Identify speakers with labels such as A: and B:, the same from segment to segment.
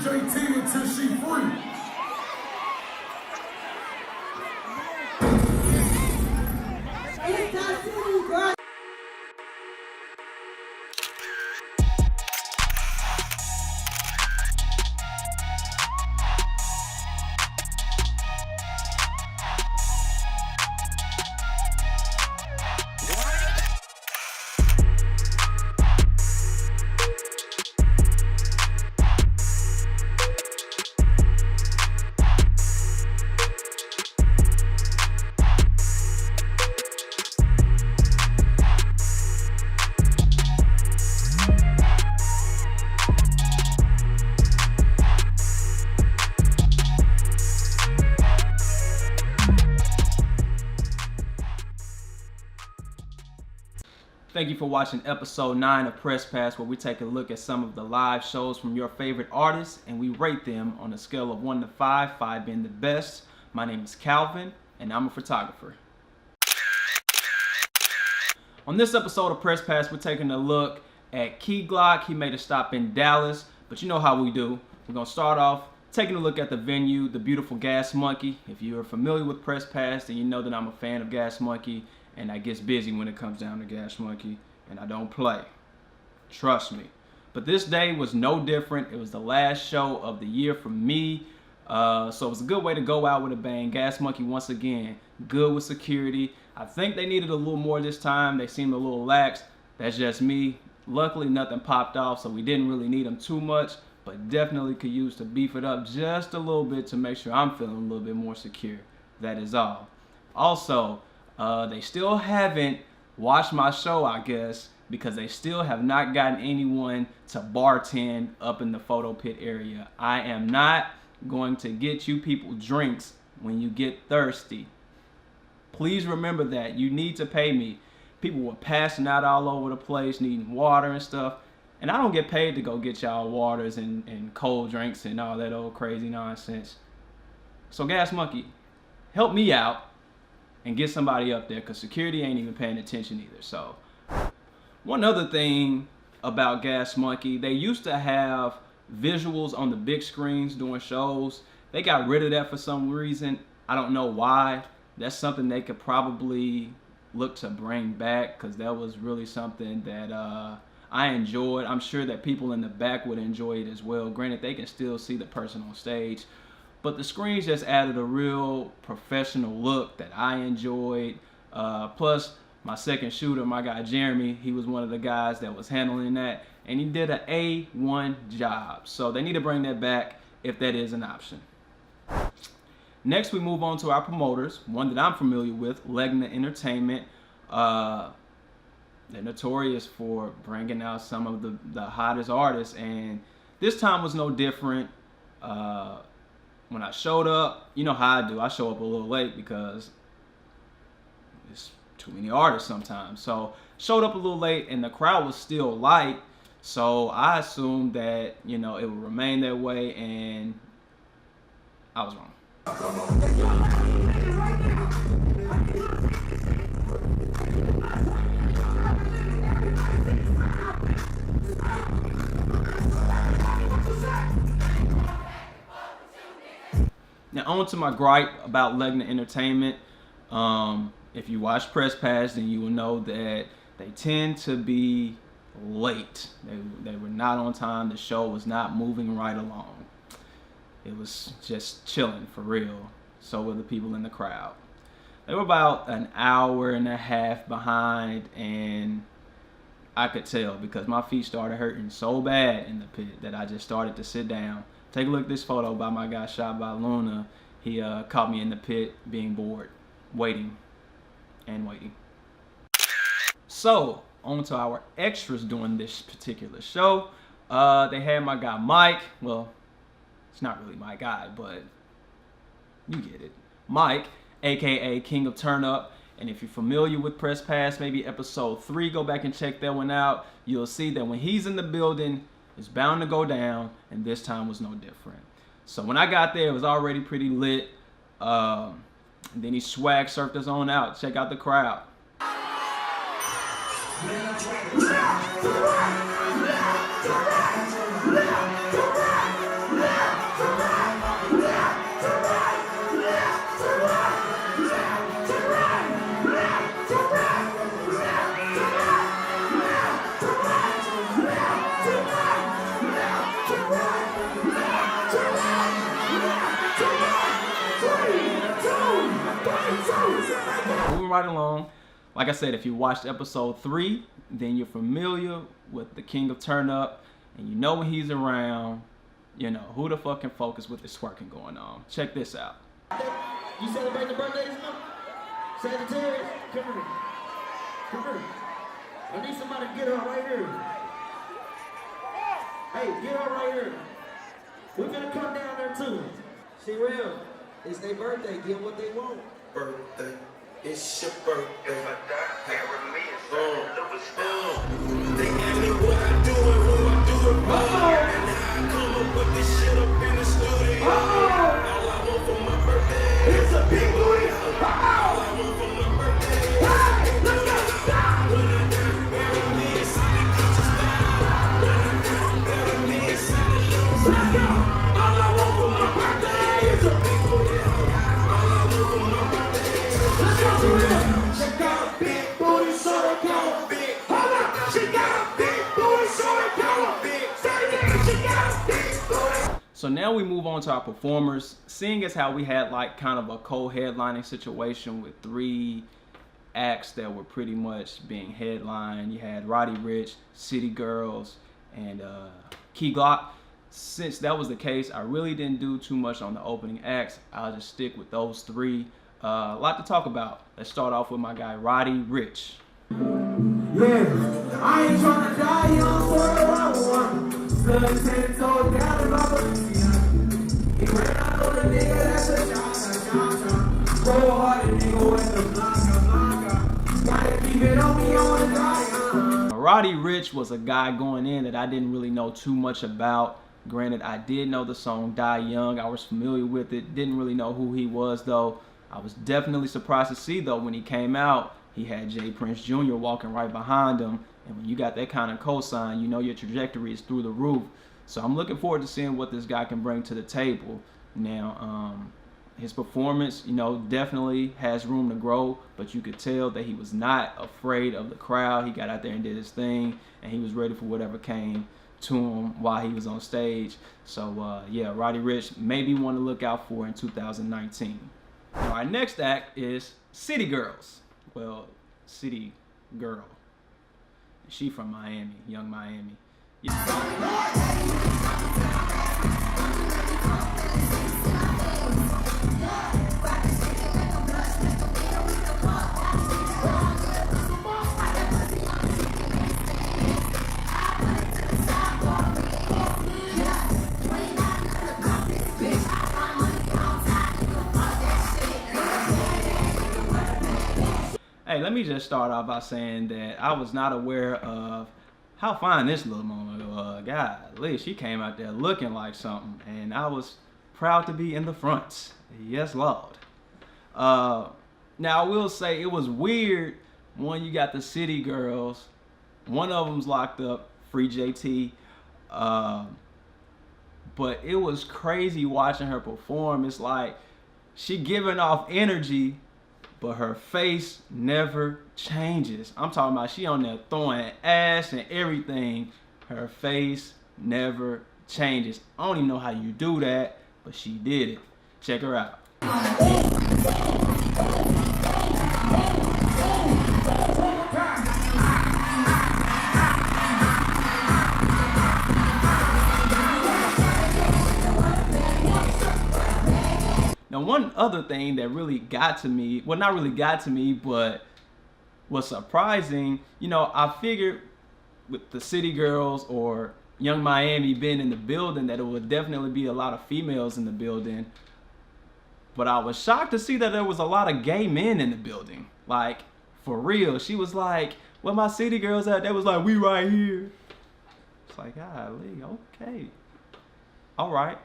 A: free JT until she free.
B: Thank you for watching episode 9 of Press Pass, where we take a look at some of the live shows from your favorite artists and we rate them on a scale of 1 to 5, 5 being the best. My name is Calvin and I'm a photographer. On this episode of Press Pass, we're taking a look at Key Glock. He made a stop in Dallas, but you know how we do. We're going to start off taking a look at the venue, the beautiful Gas Monkey. If you're familiar with Press Pass, then you know that I'm a fan of Gas Monkey. And I get busy when it comes down to Gas Monkey, and I don't play. Trust me. But this day was no different. It was the last show of the year for me. So it was a good way to go out with a bang. Gas Monkey, once again, good with security. I think they needed a little more this time. They seemed a little lax. That's just me. Luckily, nothing popped off, so we didn't really need them too much, but definitely could use to beef it up just a little bit to make sure I'm feeling a little bit more secure. That is all. Also, they still haven't watched my show, I guess, because they still have not gotten anyone to bartend up in the photo pit area. I am not going to get you people drinks when you get thirsty. Please remember that. You need to pay me. People were passing out all over the place, needing water and stuff. And I don't get paid to go get y'all waters and cold drinks and all that old crazy nonsense. So Gas Monkey, help me out and get somebody up there, because security ain't even paying attention either. So one other thing about Gas Monkey, they used to have visuals on the big screens during shows. They got rid of that for some reason. I don't know why. That's something they could probably look to bring back, because that was really something that I enjoyed. I'm sure that people in the back would enjoy it as well. Granted, they can still see the person on stage, but the screens just added a real professional look that I enjoyed. Plus, my second shooter, my guy Jeremy, he was one of the guys that was handling that, and he did an A1 job. So they need to bring that back if that is an option. Next, we move on to our promoters, one that I'm familiar with, Legna Entertainment. They're notorious for bringing out some of the hottest artists, and this time was no different. When I showed up, you know how I do. I show up a little late because there's too many artists sometimes. So showed up a little late and the crowd was still light. So I assumed that, you know, it would remain that way, and I was wrong. Now on to my gripe about Legna Entertainment. If you watch Press Pass, then you will know that they tend to be late. They were not on time. The show was not moving right along. It was just chilling for real. So were the people in the crowd. They were about an hour and a half behind, and I could tell because my feet started hurting so bad in the pit that I just started to sit down. Take a look at this photo by my guy Shot by Luna. He caught me in the pit being bored, waiting and waiting. So on to our extras during this particular show. They had my guy Mike. Well, it's not really my guy, but you get it. Mike, aka King of Turn Up. And if you're familiar with Press Pass, maybe episode 3, go back and check that one out. You'll see that when he's in the building, it's bound to go down, and this time was no different. So when I got there, it was already pretty lit. And then he swag surfed us on out. Check out the crowd. right along. Like I said, if you watched episode 3, then you're familiar with the King of Turn Up, and you know when he's around, you know, who the fuck can focus with the twerking going on. Check this out.
C: You celebrate the birthdays now? Sagittarius, come here. Come here. I need somebody to get her right here. Hey, get her right here. We're gonna come down there too. See, real, it's their birthday. Get what they want.
D: Birthday, it's your birthday. They ask me what I do and who I do it for. And I come up with this shit up in the studio. All I want for my birthday is a big booty. All I want for my birthday is a big booty. When I die, bury me inside the Gucci style. When I die, bury me inside the Louis style. All I want for my birthday is a big booty. All I want for my birthday is a big booty. She got a big booty, so they call her big. Hold up, she got a big booty, so they call her big. Say that she got a big booty.
B: So now we move on to our performers. Seeing as how we had like kind of a co-headlining situation with 3 acts that were pretty much being headlined. You had Roddy Rich, City Girls, and Key Glock. Since that was the case, I really didn't do too much on the opening acts. I'll just stick with those 3. A lot to talk about. Let's start off with my guy Roddy Rich.
A: Yeah, I ain't tryna die young for the one. Stood 10 toes down and up a He ran out on the nigga, that's a shot. Go hard, nigga, with the blanca. Gotta keep it on me on the die.
B: Roddy Rich was a guy going in that I didn't really know too much about. Granted, I did know the song Die Young. I was familiar with it. Didn't really know who he was, though. I was definitely surprised to see, though, when he came out, he had Jay Prince Jr. walking right behind him. And when you got that kind of cosign, you know your trajectory is through the roof. So I'm looking forward to seeing what this guy can bring to the table. Now, his performance, you know, definitely has room to grow, but you could tell that he was not afraid of the crowd. He got out there and did his thing, and he was ready for whatever came to him while he was on stage. So, yeah, Roddy Rich, maybe one to look out for in 2019. Now, our next act is City Girls. Well, City Girl. She from Miami, Young Miami. Hey, let me just start off by saying that I was not aware of how fine this little moment was. Golly, she came out there looking like something, and I was proud to be in the front. Yes, Lord. Now, I will say it was weird when you got the City Girls. One of them's locked up, Free JT. But it was crazy watching her perform. It's like she giving off energy, but her face never changes. I'm talking about she on there throwing ass and everything. Her face never changes. I don't even know how you do that, but she did it. Check her out. Now, one other thing that really got to me, well, not really got to me, but was surprising, you know, I figured with the City Girls or Young Miami being in the building that it would definitely be a lot of females in the building. But I was shocked to see that there was a lot of gay men in the building. Like, for real. She was like, where my City Girls at? They was like, we right here. It's like, golly, okay. All right.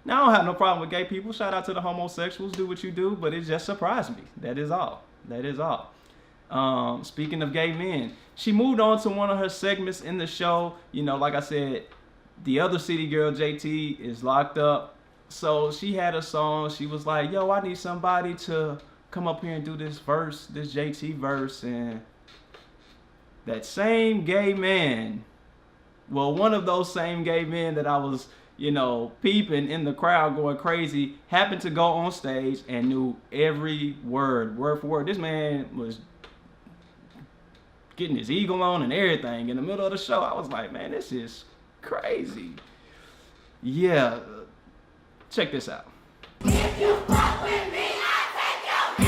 B: Now, I don't have no problem with gay people. Shout out to the homosexuals. Do what you do. But it just surprised me. That is all. That is all. Speaking of gay men, she moved on to one of her segments in the show. You know, like I said, the other City Girl, JT, is locked up. So she had a song. She was like, yo, I need somebody to come up here and do this verse, this JT verse. And that same gay man, well, one of those same gay men that I was you know, peeping in the crowd going crazy, happened to go on stage and knew every word for word. This man was getting his eagle on and everything in the middle of the show. I was like, man, this is crazy. Yeah, check this out.
D: If you fuck with me, I take your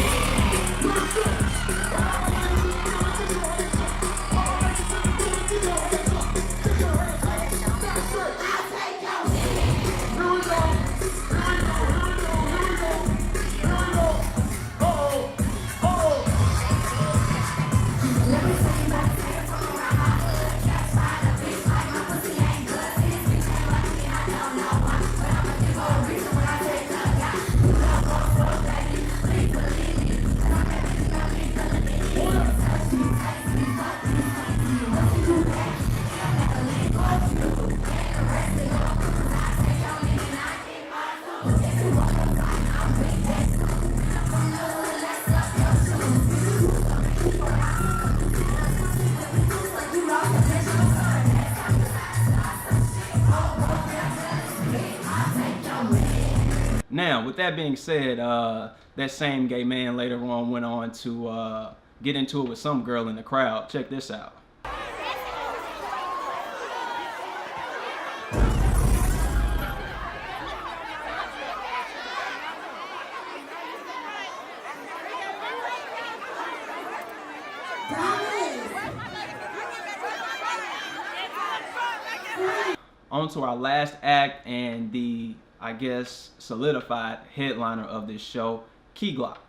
B: Now, with that being said, that same gay man later on went on to get into it with some girl in the crowd. Check this out. On to our last act and the, I guess, solidified headliner of this show, Key Glock.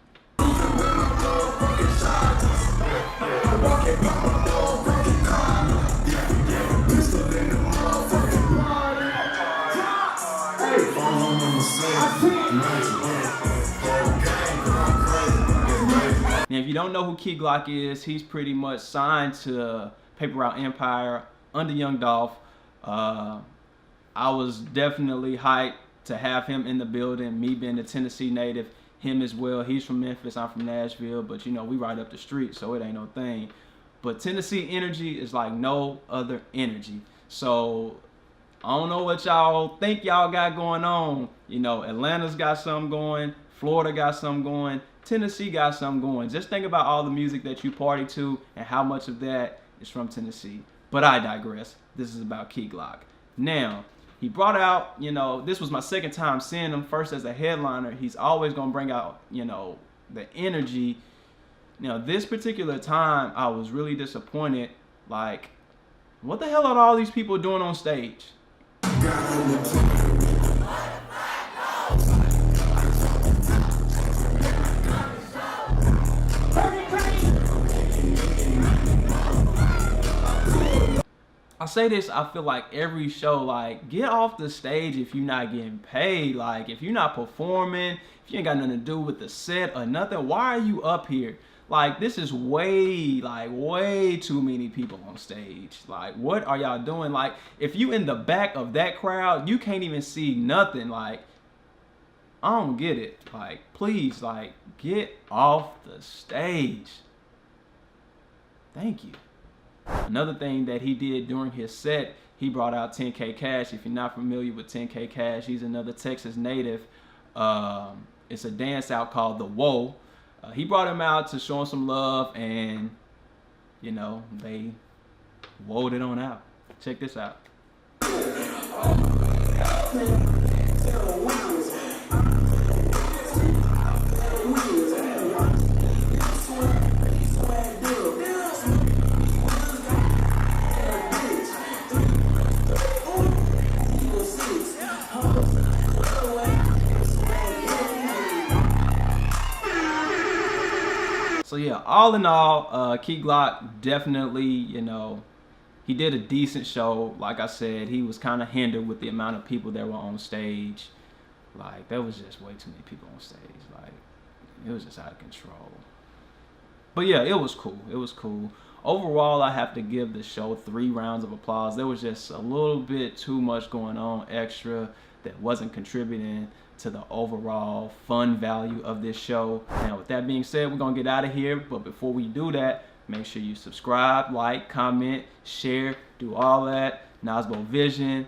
B: Now, if you don't know who Key Glock is, he's pretty much signed to Paper Route Empire under Young Dolph. I was definitely hyped to have him in the building, me being a Tennessee native, him as well. He's from Memphis, I'm from Nashville, but you know, we right up the street, so it ain't no thing. But Tennessee energy is like no other energy. So I don't know what y'all think y'all got going on. You know, Atlanta's got something going, Florida got something going, Tennessee got something going. Just think about all the music that you party to and how much of that is from Tennessee. But I digress. This is about Key Glock. Now, he brought out, you know, this was my second time seeing him, first as a headliner. He's always going to bring out, you know, the energy. Now, this particular time, I was really disappointed. Like, what the hell are all these people doing on stage? I say this, I feel like every show, like, get off the stage if you're not getting paid. Like, if you're not performing, if you ain't got nothing to do with the set or nothing, why are you up here? Like, this is way too many people on stage. Like, what are y'all doing? Like, if you in the back of that crowd, you can't even see nothing. Like, I don't get it. Like, please, like, get off the stage. Thank you. Another thing that he did during his set, he brought out 10K Cash. If you're not familiar with 10K Cash, he's another Texas native. It's a dance out called the Whoa. He brought him out to show him some love, and, you know, they who'd it on out. Check this out. So yeah, all in all, Key Glock definitely, you know, he did a decent show. Like I said, he was kind of hindered with the amount of people that were on stage. Like, there was just way too many people on stage. Like, it was just out of control. But yeah, it was cool. It was cool. Overall, I have to give the show 3 rounds of applause. There was just a little bit too much going on extra that wasn't contributing to the overall fun value of this show. Now, with that being said, we're gonna get out of here. But before we do that, make sure you subscribe, like, comment, share, do all that. Nasbo Vision.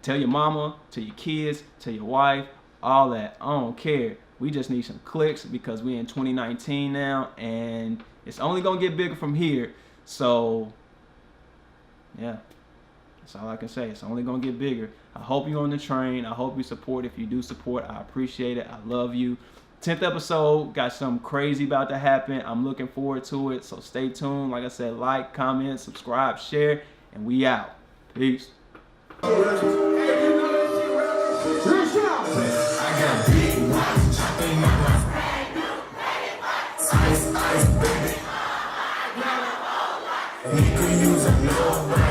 B: Tell your mama, tell your kids, tell your wife, all that. I don't care. We just need some clicks because we in 2019 now, and it's only gonna get bigger from here. So yeah, that's all I can say. It's only gonna get bigger. I hope you're on the train. I hope you support. If you do support, I appreciate it. I love you. 10th episode, got something crazy about to happen. I'm looking forward to it. So stay tuned. Like I said, like, comment, subscribe, share, and we out. Peace.
D: I got big rocks chopping my ice, baby. He could use a little